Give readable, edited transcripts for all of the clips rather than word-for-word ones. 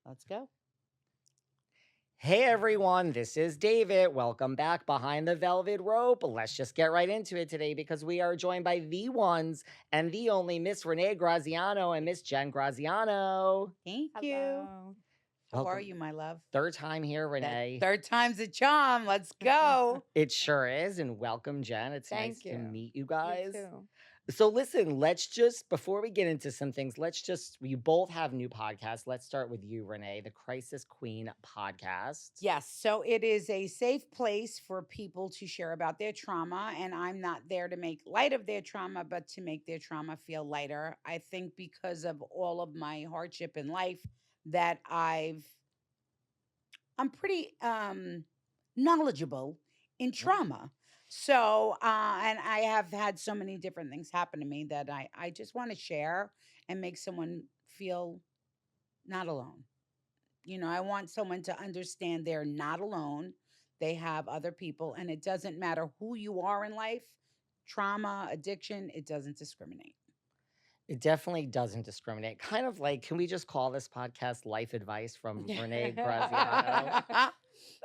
Let's go. Hey everyone, this is David. Welcome back behind the velvet rope. Let's just get right into it today because we are joined by the ones and the only Miss Renee Graziano and Miss Jenn Graziano. Thank you. Hello. How are Welcome. you, my love? Third time here, That Renee. third time's a charm. Let's go. It sure is, and welcome, Jen. It's nice Thank you. to meet you You guys. too. So listen, let's just, before we get into some things, we both have new podcasts. Let's start with you, Renee, the Crysis Queen Podcast. Yes, so it is a safe place for people to share about their trauma, and I'm not there to make light of their trauma, but to make their trauma feel lighter. I think because of all of my hardship in life that I'm pretty knowledgeable in trauma. So, and I have had so many different things happen to me that I just want to share and make someone feel not alone. I want someone to understand they're not alone. They have other people, and it doesn't matter who you are in life, trauma, addiction, it doesn't discriminate. It definitely doesn't discriminate. Kind of like, can we just call this podcast Life Advice from Renee Graziano?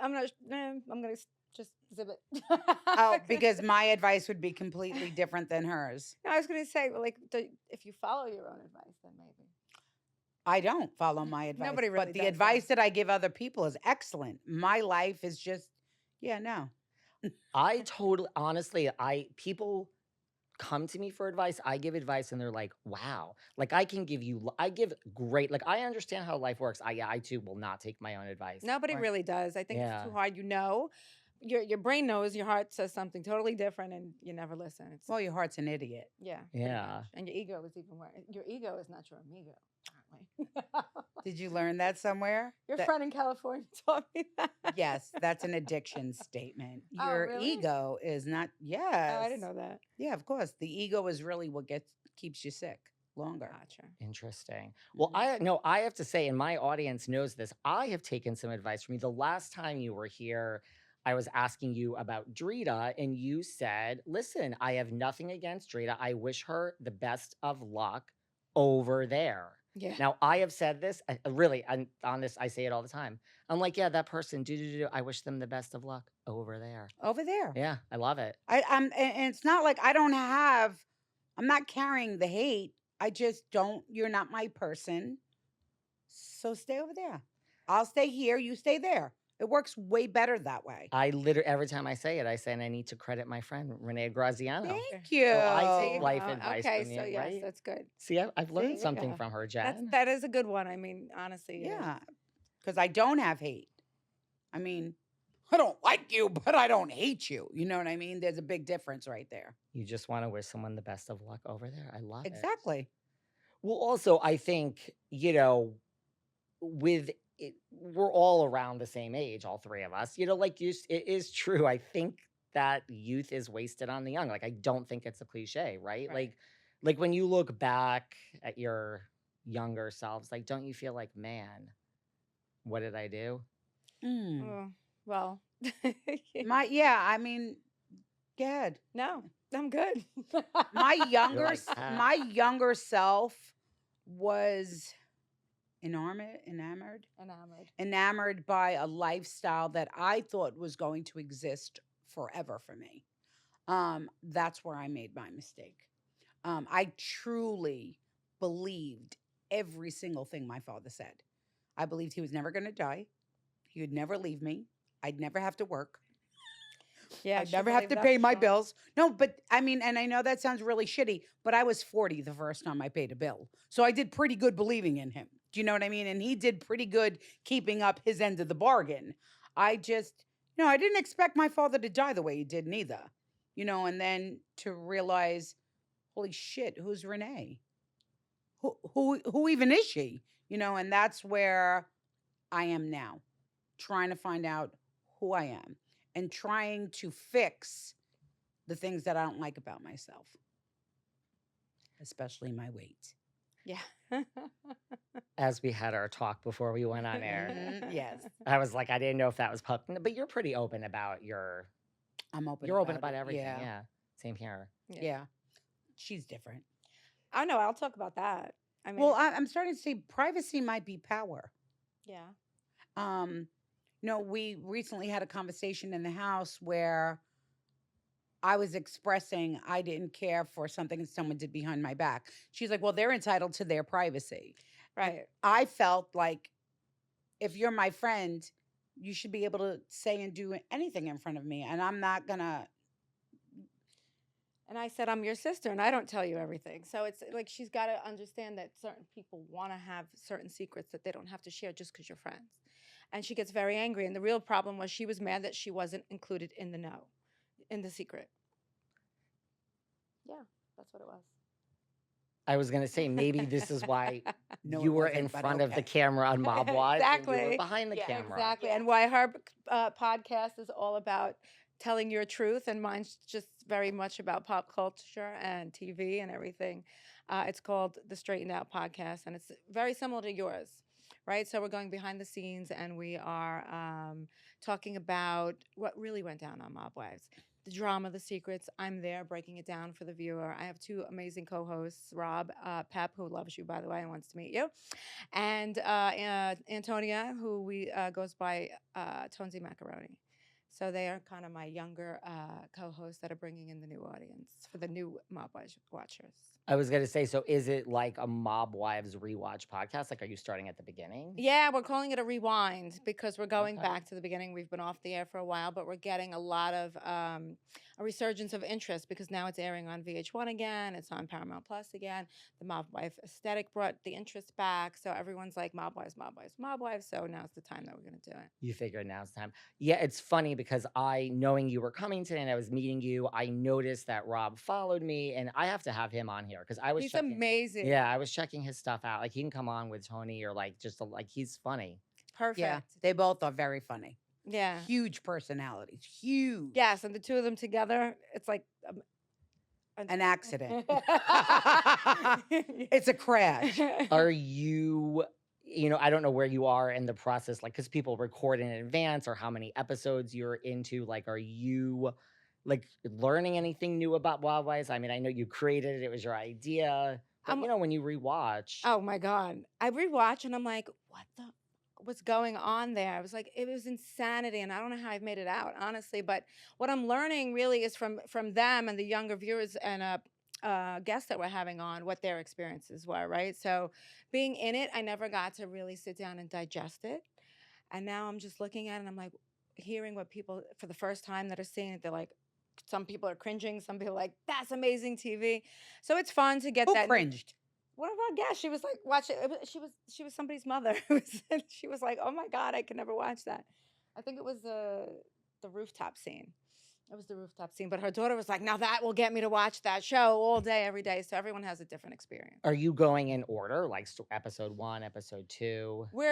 I'm gonna just zip it. Oh, because my advice would be completely different than hers. No, I was gonna say, like, if you follow your own advice, then maybe. I don't follow my advice. Nobody really but the does, advice that I give other people is excellent. My life is just, no. I totally, honestly, people come to me for advice. I give advice and they're like, wow. Like I give great, like I understand how life works. I too will not take my own advice. Nobody Right. really does. I think Yeah. it's too hard. Your brain knows, your heart says something totally different, and you never listen. It's Well, your heart's an idiot. yeah, pretty Yeah. much. And your ego is even worse. Your ego is not your amigo, apparently. Did you learn that somewhere? Your That- friend in California taught me that. Yes, that's an addiction statement. Oh, Your really? ego is not. Yes. Oh, I didn't know that. Yeah, of course. The ego is really what keeps you sick longer. Gotcha. Interesting. Well, Mhm. I have to say, and my audience knows this, I have taken some advice from you. The last time you were here, I was asking you about Drita, and you said, listen, I have nothing against Drita. I wish her the best of luck over there. Yeah. Now, I have said this, really, on this, I say it all the time. I'm like, yeah, that person, I wish them the best of luck over there. Over there. Yeah, I love it. And it's not like I'm not carrying the hate. I just don't, you're not my person. So stay over there. I'll stay here. You stay there. It works way better that way. I literally, every time I say it, I say, and I need to credit my friend, Renee Graziano. Thank you. I take There you life go. advice Okay, from so you, yes, right? that's good. See, I've learned See? something Yeah. from her, Jen. That is a good one. I mean, honestly. Yeah. Because I don't have hate. I mean, I don't like you, but I don't hate you. You know what I mean? There's a big difference right there. You just want to wish someone the best of luck over there. I love it. Exactly. Well, also, I think, with it, we're all around the same age, all three of us. It is true. I think that youth is wasted on the young. Like, I don't think it's a cliche, right? Right. Like when you look back at your younger selves, like, don't you feel like, man, what did I do? Mm. Oh, well. I mean, go ahead. No, I'm good. My younger like, "Ah." my younger self was enamored by a lifestyle that I thought was going to exist forever for me. That's where I made my mistake. I truly believed every single thing my father said. I believed he was never going to die. He would never leave me. I'd never have to work. Yeah, I'd never have to pay my bills. No, but I mean, and I know that sounds really shitty, but I was 40 the first time I paid a bill. So I did pretty good believing in him. Do you know what I mean? And he did pretty good keeping up his end of the bargain. I didn't expect my father to die the way he did neither. And then to realize, holy shit, who's Renee? Who even is she? And that's where I am now, trying to find out who I am and trying to fix the things that I don't like about myself, especially my weight. Yeah. As we had our talk before we went on air, Mhm, yes, I was like, I didn't know if that was public, but you're pretty open about I'm open. you're open it. about everything. Yeah, Yeah. Same here. yeah. She's different. I know. I'll talk about that. I mean, Well, I'm starting to see privacy might be power. Yeah. No, we recently had a conversation in the house where I was expressing I didn't care for something someone did behind my back. She's like, well, they're entitled to their privacy. And Right. I felt like if you're my friend, you should be able to say and do anything in front of me. And I'm not going to. And I said, I'm your sister and I don't tell you everything. So it's like she's got to understand that certain people want to have certain secrets that they don't have to share just because you're friends. And she gets very angry. And the real problem was she was mad that she wasn't included in the know, in the secret. Yeah, that's what it was. I was gonna say maybe this is why No, you it were wasn't, in but front of the okay. camera on Mob Wives and you were Exactly. behind the Yeah, camera. Exactly. Yeah. And why her podcast is all about telling your truth, and mine's just very much about pop culture and TV and everything. It's called the Straightenedout Podcast, and it's very similar to yours, right? So we're going behind the scenes, and we are talking about what really went down on Mob Wives. The drama, the secrets. I'm there breaking it down for the viewer. I have two amazing co-hosts, Rob Pep, who loves you, by the way, and wants to meet you, and Antonia, who we goes by Tonzi Macaroni. So they are kind of my younger co-hosts that are bringing in the new audience for the new Mob Wives watchers. I was gonna say, so is it like a Mob Wives rewatch podcast? Like, are you starting at the beginning? Yeah, we're calling it a rewind because we're going Okay. back to the beginning. We've been off the air for a while, but we're getting a lot of a resurgence of interest because now it's airing on VH1 again. It's on Paramount Plus again. The Mob Wife aesthetic brought the interest back. So everyone's like, Mob Wives, Mob Wives, Mob Wives. So now's the time that we're going to do it. You figured now's the time. Yeah, it's funny because knowing you were coming today and I was meeting you, I noticed that Rob followed me and I have to have him on here because I was He's checking. amazing. Yeah, I was checking his stuff out. Like he can come on with Tony or like like he's funny. Perfect. Yeah, they both are very funny. Yeah. Huge personalities. Huge. Yes, and the two of them together, it's like An accident. It's a crash. Are you, I don't know where you are in the process, like, because people record in advance or how many episodes you're into. Like, are you like learning anything new about Wild Wives? I mean, I know you created it, it was your idea. But, when you rewatch. Oh my God. I rewatch and I'm like, what's going on there? I was like, it was insanity. And I don't know how I've made it out, honestly. But what I'm learning really is from them and the younger viewers and guests that we're having on, what their experiences were, right? So being in it, I never got to really sit down and digest it. And now I'm just looking at it and I'm like, hearing what people for the first time that are seeing it, they're like, some people are cringing. Some people are like, that's amazing TV. So it's fun to get Who that. cringed? One of our guests, she was like, watch it. She was somebody's mother. She was like, oh my God, I could never watch that. I think it was the rooftop scene. It was the rooftop scene. But her daughter was like, now that will get me to watch that show all day, every day. So everyone has a different experience. Are you going in order, like episode 1, episode 2? We're